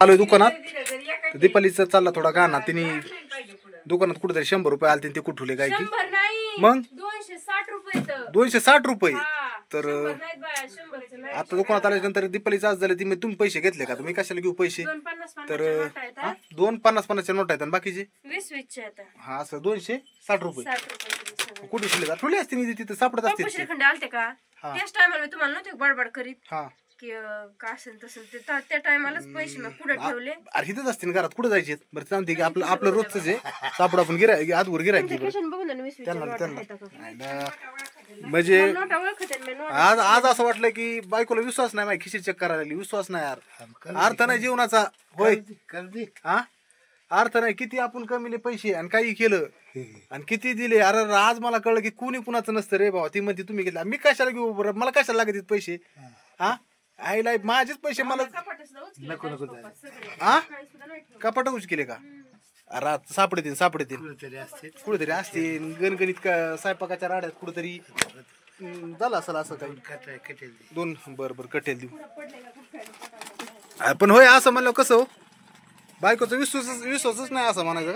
आलोय दुकानात. दीपालीचा चालला थोडा गाणा. तिने दुकानात कुठेतरी 100 रुपये आले ते कुठुले काय की मग 260 रुपये. तर आता दुकानात आल्यानंतर दीपालीचं आज झालं. ती मी तुम्ही पैसे घेतले का? तुम्ही कशाला घेऊ पैसे? तर 250-50च्या नोट आहेत आणि बाकीचे 20-20 आहेत. हा असं 260 रुपये कुठे शिले ठेवले असते मी तिथे सापडत असते. श्रीखंड आलते का त्याच टायमाला मी तुम्हाला नव्हते बडबड करीत हा की का असेल तसं त्या टायमालाच पैसे मी पुढे ठेवले. अरे इथंच असते ना घरात. कुठे जायचे? बरं सांगते की आपलं रोजच आहे सापड. आपण गिराय आजवर गिरायची म्हणजे आज असं वाटलं की बायकोला विश्वास नाही. माझी खिशी चेक करायला लागली. विश्वास नाही यार. अर्थ नाही जीवनाचा. होय हा अर्थ नाही. किती आपण कमीले पैसे आणि काही केलं आणि किती दिले. अरे आज मला कळलं की कुणी कुणाचं नसतं रे बाबा. ती म्हणते तुम्ही घेतला मी कशाला घेऊ बरं. मला कशाला लागत पैसे? हा आईला माझेच पैसे मला हा कपाट उच केले का? अरे सापडतील कुठेतरी असते गणगणित स्वयंपाकाच्या राड्यात कुठेतरी झालं असेल असं काही. 2 बरं कटेल देऊ. पण होय असं म्हणलं कसं हो बायकोचा विश्वासच नाही असं म्हणायचं.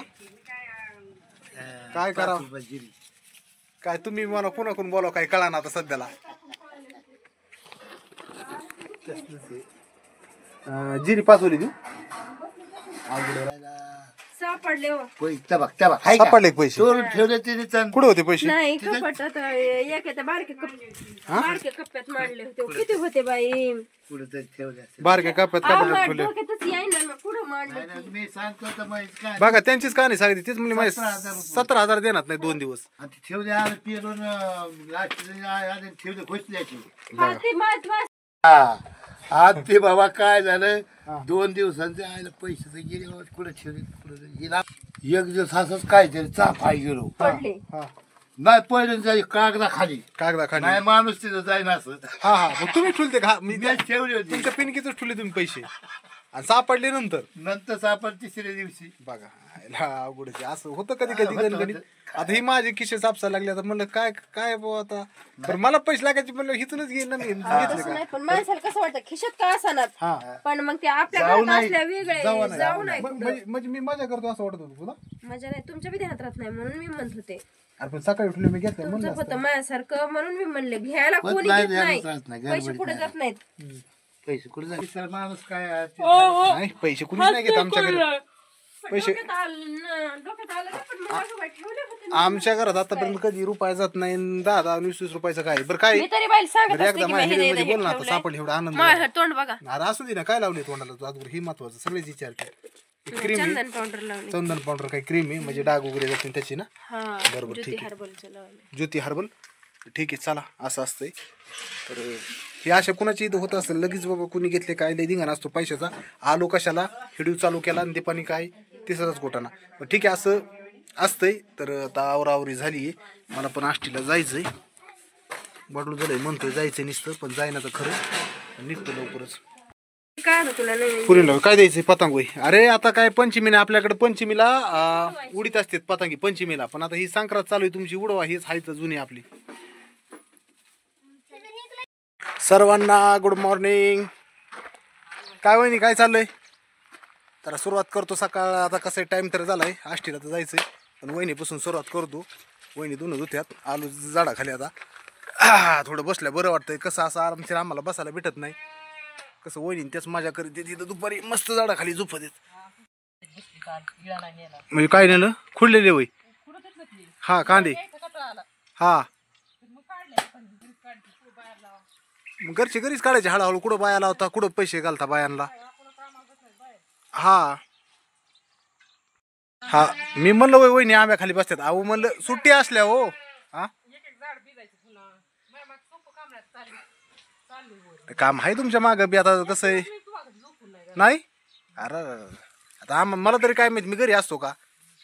काय करावं काय तुम्ही मला कोणाकडून बोलाव काय कळा ना आता सध्याला. जिरी पाचवली देऊ सापडले सापडले पैसे कुठे होते पैसे? नाही कपाटात एक बारके कप्प्यात मांडले होते. किती होते बाई? बारक्या कप्प्यात कपाटात ठेवले. बघा त्यांचीच कहाणी सांगितली. तीच म्हणजे माझे 17,000 देणार नाही 2 दिवस आज ते बाबा काय झालं 2 दिवसांचे आयला पैसे तर गेले बाबा. कुठे ठेवले कुठे एक दिवस असंच काय तरी चापाय गेलो नाही पहिले कागदाखाली नाही माणूस तिथं जाईन असं. हा तुम्ही ठेवले का? मी ठेवली होती तुमच्या पिनकीतच ठेवले तुम्ही पैसे आणि सापडले नंतर सापड तिसऱ्या दिवशी. बघा अवघड असं होतं कधी गणगणित. आता ही माझे खिशे सापसायला लागले. आता म्हणलं काय काय बाबा आता बरं मला पैसे लागायचे म्हणलं हिथूनच घेणं मी घेतले. पण माणसाला कसं वाटतं खिशात का असणार पण मग ते आपल्या घरात असल्या वेगळे जाऊ नाही. म्हणजे मी मजा करतो असं वाटत होतं तुला? मजा नाही तुमच्या बी ध्यानात राहत नाही म्हणून मी म्हणत होते. अरे पण सकाळी उठले मी घेतलं तुमचं होतं माझ्यासारखं म्हणून मी म्हणले घ्यायला कोणी घेत नाही. पैसे पुढे जात नाहीत. पैसे कुठे जायचे माणूस काय नाही पैसे कुणीच नाही घेत आमच्या घरात. पैसे आमच्या घरात आतापर्यंत कधी रुपया जात नाही. 10-20 रुपयाचं काय बरं काय एकदा माझ्या बोल ना आता सापड एवढा आनंद तोंड बघा. अरे असू दे ना काय लावले तोंडाला तू आज ही महत्वाचं सगळेच विचारते. क्रीम चंदन पावडर काही क्रीम आहे म्हणजे डाग वगैरे जाते त्याची ना. बरोबर ठीक आहे ज्योती हर्बल ठीक आहे. चला असं असतंय. तर हे अशा कुणाची इथं होत असेल लगेच बाबा कुणी घेतले काय लय धिंगाणा असतो पैशाचा. आलो कशाला व्हिडिओ चालू केला आणि दीपानी काय तिसराच गोटाना. पण ठीक आहे असं असतंय. तर आता आवरावरी झाली मला पण आष्टीला जायचंय. बडलू झालंय म्हणतोय जायचंय नुसतं पण जाईना तर खरं निघतो लवकरच. पुरीला काय द्यायचंय? पतंग. अरे आता काय पंचमीने आपल्याकडे पंचमीला उडीत असते पतंगी पंचमीला. पण आता ही संक्रांत चालू आहे तुमची उडवा हीच हायच जुनी आपली. सर्वांना गुड मॉर्निंग. काय वहिनी काय चाललंय? तर सुरुवात करतो सकाळ. आता कसं टाइम तर झालाय आष्टीला तर जायचंय पण वहिनीपासून सुरुवात करतो. वहिनी दोन धुत्यात आलो झाडाखाली. आता थोडं बसल्या बरं वाटतंय. कसं असं आरामशीर आम्हाला बसायला भेटत नाही. कसं वहिनी त्याच मजा करीत तिथं दुपारी मस्त झाडाखाली झोपत येत. म्हणजे काय नेलं खुडलेले वय हा कांदे हा घरचे घरीच काढायचे हळूहळू. कुठं बाया लावता कुठं पैसे घालता बायांना. हा हा मी म्हणलं वय वहिनी आंब्या खाली बसतात. अहो म्हणलं सुट्टी असल्या हो. हा काम आहे तुमच्या मागं बी. आता कसं आहे नाही. अरे आता मला तरी काय माहित मी घरी असतो का?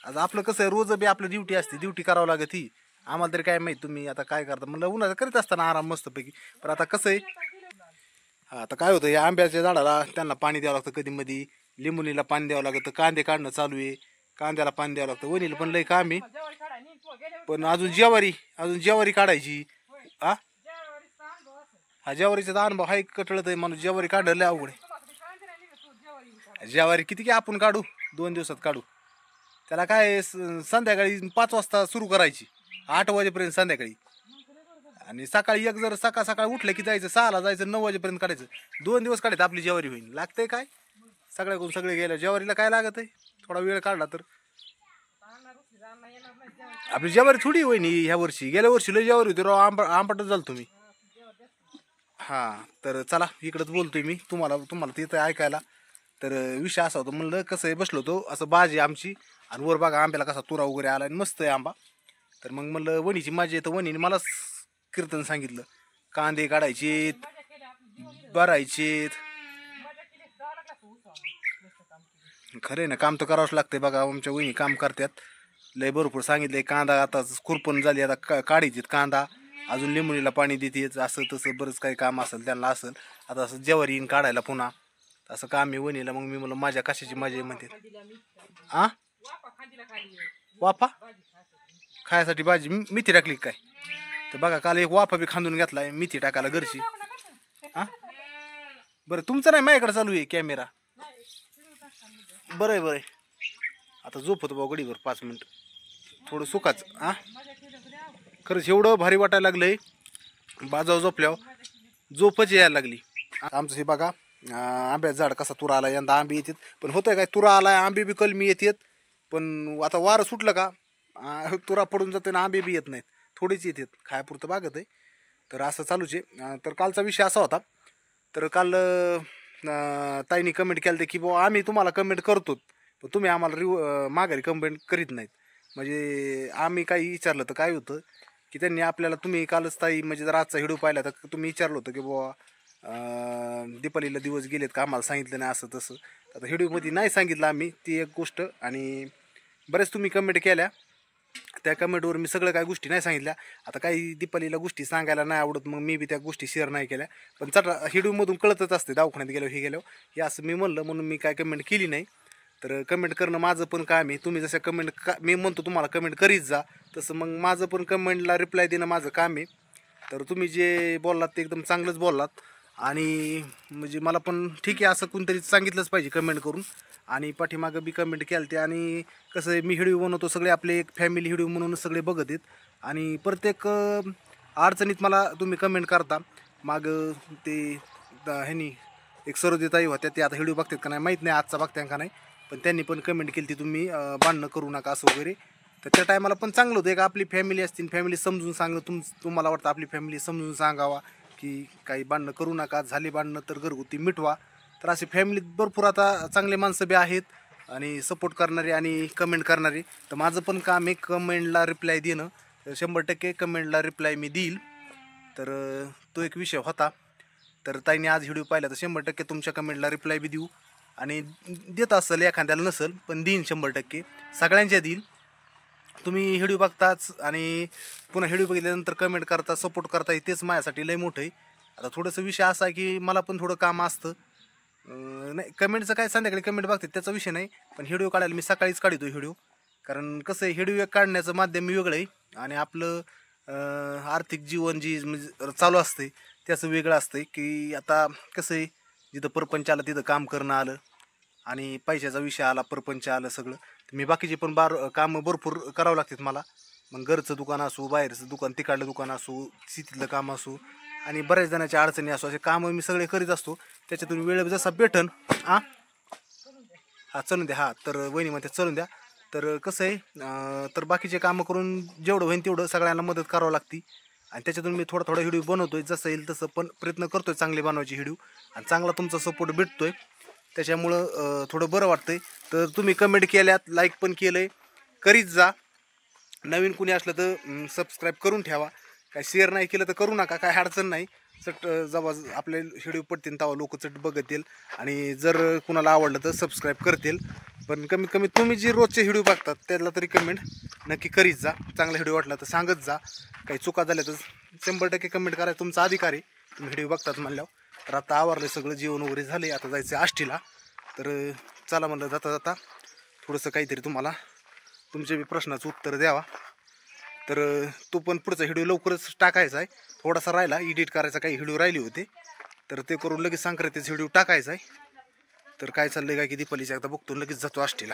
आता आपलं कसं आहे रोज बी आपलं ड्युटी असते. ड्युटी करावं लागत ही. आम्हाला तरी काय माहित तुम्ही आता काय करता. म्हणलं उन्हाळ्यात करीत असताना आराम मस्तपैकी. पण आता कसं आहे हा आता काय होतं या आंब्याच्या झाडाला त्यांना पाणी द्यावं लागतं. कधी मधी लिंबुनीला पाणी द्यावं लागतं. कांदे काढणं चालू आहे. कांद्याला पाणी द्यावं लागतं. वहिनीला पण लय काम आहे. पण अजून ज्वारी काढायची. हा ज्वारीचा अनुभव हाय कटळत आहे माणूस. ज्वारी काढलं लय अवघड आहे. ज्वारी किती की आपण काढू 2 दिवसात काढू. त्याला काय संध्याकाळी 5 वाजता सुरू करायची 8 वाजेपर्यंत संध्याकाळी. आणि सकाळी एक जर सकाळ उठलं की जायचं 6ला जायचं 9 वाजेपर्यंत काढायचं. 2 दिवस काढायचं आपली ज्वारी होईल. लागतंय काय सगळ्याकडून सगळे गेल्या ज्वारीला काय लागत आहे थोडा वेळ काढला तर. आपली ज्वारी थोडी होईन ह्या वर्षी. गेल्या वर्षी लय ज्वारी होती राव. आंबटच झालं तुम्ही. हां तर चला इकडंच बोलतोय मी तुम्हाला तिथं ऐकायला. तर विषय असा होता म्हणलं कसं आहे बसलो होतो असं बाजी आमची आणि वर बघा आंब्याला कसा तुरा वगैरे आला आणि मस्त आहे आंबा. तर मग म्हणलं वणीची मजा येतं. वणीने मलाच कीर्तन सांगितलं कांदे काढायचेत भरायचेत. खरं ना काम तर करावंच लागतंय. बघा आमच्या वहिनी काम करतात लय भरपूर सांगितलंय. कांदा आता खुरपण झाली आता काढायचेत कांदा. अजून लिंबुणीला पाणी देतेच असं तसं बरंच काही काम असेल त्यांना असेल. आता असं ज्वारी येईन काढायला पुन्हा असं काम आहे वणीला. मग मी म्हणलं माझ्या कशाची मजा म्हणते. आ वाफा खायसाठी भाजी मेथी टाकली काय. तर बघा काल एक वाफा बी खांदून घेतलाय मेथी टाकायला घरची. हा बरं तुमचं नाही माझ्याकडे चालू आहे कॅमेरा. बरं आहे आता झोपतो बा गडीवर 5 मिनिट थोडं सुखाच. हा खरंच एवढं भारी वाटायला लागलंय बाजावर झोपल्यावर झोपच यायला लागली. आमचं हे बघा आंब्याचं झाड कसा तुरा आला. यंदा आंबे येतात पण होतंय काय तुरा आलाय आंबे बी कलमी येतात. पण आता वारं सुटलं का तुरा पडून जाते ना आंबे बी येत नाहीत. थोडीच येतात खायापुरतं बागत आहे. तर असं चालूच आहे. तर कालचा विषय असा होता. तर काल ताईंनी कमेंट केलं ते की बुवा आम्ही तुम्हाला कमेंट करतो पण तुम्ही आम्हाला माघारी कमेंट करीत नाहीत. म्हणजे आम्ही काही विचारलं तर काय होतं की त्यांनी आपल्याला तुम्ही कालच ताई म्हणजे जर आजचा व्हिडिओ पाहिला तर तुम्ही विचारलं होतं की बुवा दीपावलीला दिवस गेलेत का आम्हाला सांगितलं नाही असं तसं. आता व्हिडिओमध्ये नाही सांगितलं आम्ही ती एक गोष्ट. आणि बऱ्याच तुम्ही कमेंट केल्या त्या कमेंटवर मी सगळं काही गोष्टी नाही सांगितल्या. आता काही दीपावलीला गोष्टी सांगायला नाही आवडत मग मी बी त्या गोष्टी शेअर नाही केल्या. पण चटा व्हिडिओमधून कळतच असते दवाखान्यात गेलो हे गेलो हे असं मी म्हणलं म्हणून मी काय कमेंट केली नाही. तर कमेंट करणं माझं पण काम आहे. तुम्ही जसं कमेंट मी म्हणतो तुम्हाला कमेंट करीत जा तसं मग माझं पण कमेंटला रिप्लाय देणं माझं काम आहे. तर तुम्ही जे बोललात ते एकदम चांगलंच बोललात. आणि म्हणजे मला पण ठीक आहे असं कोणतरी सांगितलंच पाहिजे कमेंट करून. आणि पाठीमागं बी कमेंट केलं ते. आणि कसं आहे मी व्हिडिओ बनवतो सगळे आपले एक फॅमिली व्हिडिओ म्हणून सगळे बघत आहेत. आणि प्रत्येक अडचणीत मला तुम्ही कमेंट करता. मागं ते ह्यानी एक सरोदेताई होत्या ते आता व्हिडिओ बघतात का नाही माहीत नाही आजचा बघत्या का नाही. पण त्यांनी पण कमेंट केली ती तुम्ही भांडणं करू नका असं वगैरे. तर त्या टायमाला पण चांगलं होतं एक आपली फॅमिली असतील फॅमिली समजून सांगणं तुम्हाला वाटतं आपली फॅमिली समजून सांगावा की काही भांडणं करू नका. झाली भांडणं तर घरगुती मिटवा. तर असे फॅमिलीत भरपूर आता चांगले माणसं बी आहेत आणि सपोर्ट करणारे आणि कमेंट करणारे. तर माझं पण काम आहे कमेंटला रिप्लाय देणं. 100% कमेंटला रिप्लाय मी देईल. तर तो एक विषय होता. तर ताईने आज व्हिडिओ पाहिला तर 100% तुमच्या कमेंटला रिप्लाय बी देऊ. आणि देत असेल एखाद्याला नसेल पण देईन 100% सगळ्यांच्या देईल. तुम्ही व्हिडिओ बघताच आणि पुन्हा व्हिडिओ बघितल्यानंतर कमेंट करता सपोर्ट करता तेच माझ्यासाठी लय मोठं आहे. आता थोडंसं विषय असा आहे की मला पण थोडं काम असतं. नाही कमेंटचं काय संध्याकाळी कमेंट बघते त्याचा विषय नाही. पण व्हिडिओ काढायला मी सकाळीच काढतो व्हिडिओ. कारण कसं आहे व्हिडिओ काढण्याचं माध्यम वेगळं आहे आणि आपलं आर्थिक जीवन जी म्हणजे चालू असते त्याचं वेगळं असतं की आता कसं आहे जिथं परपंच आलं तिथं काम करणं आलं आणि पैशाचा विषय आला परपंच आलं सगळं. तर मी बाकीचे पण कामं भरपूर करावं लागतात मला. मग घरचं दुकान असो बाहेरचं दुकान तिकडलं दुकान असो शेतीतलं काम असो आणि बऱ्याच जणांच्या अडचणी असो असे कामं मी सगळे करीत असतो. त्याच्यातून वेळ जसा भेटन हा चलून द्या. हा तर वहिनीमध्ये चलून द्या. तर कसं आहे तर बाकीचे कामं करून जेवढं होईन तेवढं सगळ्यांना मदत करावं लागते. आणि त्याच्यातून मी थोडा व्हिडिओ बनवतोय जसं येईल तसं पण प्रयत्न करतोय चांगले बनवायचे व्हिडिओ. आणि चांगला तुमचा सपोर्ट भेटतोय त्याच्यामुळं थोडं बरं वाटतंय. तर तुम्ही कमेंट केल्यात लाईक पण केलं आहे करीत जा. नवीन कुणी असलं तर सबस्क्राईब करून ठेवा. काय शेअर नाही केलं तर करू नका काय अडचण नाही. चट जेव्हा आपले व्हिडिओ पडतील तेव्हा लोक चट बघतील आणि जर कुणाला आवडलं तर सबस्क्राईब करतील. पण कमीत कमी तुम्ही जे रोजचे व्हिडिओ बघतात त्याला तरी कमेंट नक्की करीत जा. चांगला व्हिडिओ वाटला तर सांगत जा. काही चुका झाल्या तर 100% कमेंट करायला तुमचा अधिकार आहे. तुम्ही व्हिडिओ बघतात म्हणल्यावर. तर आता आवरलं सगळं जेवण वगैरे झाले आता जायचं आष्टीला. तर चला म्हणलं जाता जाता थोडंसं काहीतरी तुम्हाला तुमच्या बी प्रश्नाचं उत्तर द्यावा. तर तो पण पुढचा व्हिडिओ लवकरच टाकायचा आहे. थोडासा राहिला एडिट करायचा काही व्हिडिओ राहिले होते तर ते करून लगेच संक्रांतीचा व्हिडिओ टाकायचा आहे. तर काय चाललंय काय की दीपालीचं एकदा बघतो लगेच जातो आष्टीला.